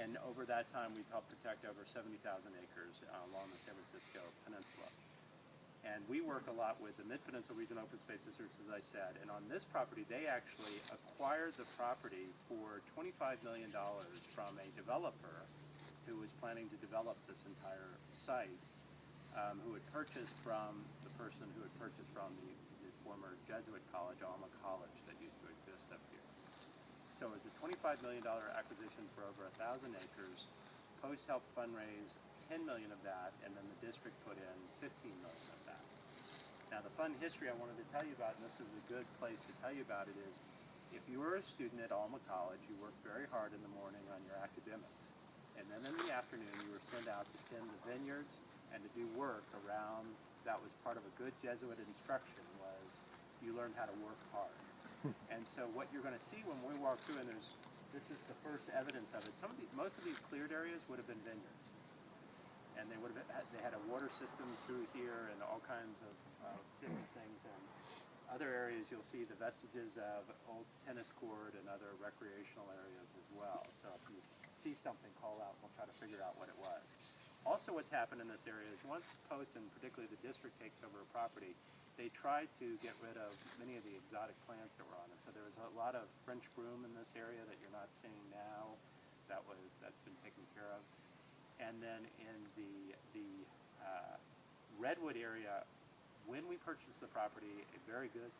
And over that time, we've helped protect over 70,000 acres along the San Francisco Peninsula. And we work a lot with the Mid-Peninsula Region Open Space Districts, as I said. And on this property, they actually acquired the property for $25 million from a developer who was planning to develop this entire site, who had purchased from the person who had purchased from the former Jesuit college, Alma College, that used to exist up here. So it was a $25 million acquisition for over 1,000 acres. Post helped fundraise $10 million of that, and then the district put in $15 million of that. Now the fun history I wanted to tell you about, and this is a good place to tell you about it, is if you were a student at Alma College, you worked very hard in the morning on your academics, and then in the afternoon you were sent out to tend the vineyards and to do work around. That was part of a good Jesuit instruction, was you learned how to work hard. And so what you're going to see when we walk through, and this is the first evidence of it. Most of these cleared areas would have been vineyards, and they had a water system through here and all kinds of different things. And other areas you'll see the vestiges of old tennis court and other recreational areas as well. So if you see something, call out. We'll try to figure out what it was. Also, what's happened in this area is once Post, and particularly the district, takes over a property, they try to get rid of many of the exotic plants that were on it. So there was a lot of French broom in this area that you're not seeing now. That's been taken care of. And then in the Redwood area, when we purchased the property, a very good,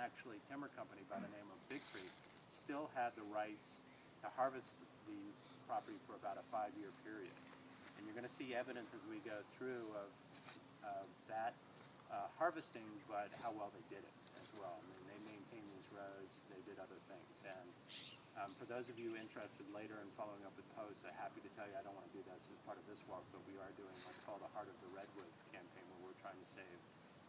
actually, timber company by the name of Big Tree still had the rights to harvest the property for about a 5-year period. And you're going to see evidence as we go through of that harvesting, but how well they did it as well. I mean, they maintained these roads, they did other things. And for those of you interested later in following up with Post, I'm happy to tell you I don't want to do this as part of this walk, but we are doing what's called the Heart of the Redwoods campaign, where we're trying to save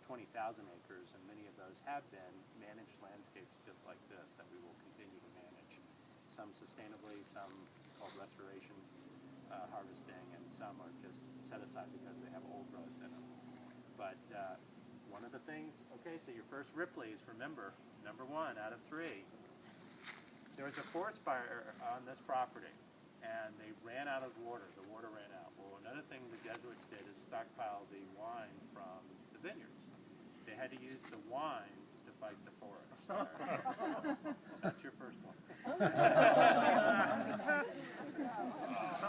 20,000 acres, and many of those have been managed landscapes just like this that we will continue to manage. Some sustainably, some called restoration harvesting, and some are just set aside because they have old growths in them. But one of the things, okay, so your first Ripley's, remember, number 1 out of 3. There was a forest fire on this property, and they ran out of water. The water ran out. Well, another thing the Jesuits did is stockpile the wine from the vineyards. They had to use the wine to fight the forest fire. So that's your first one.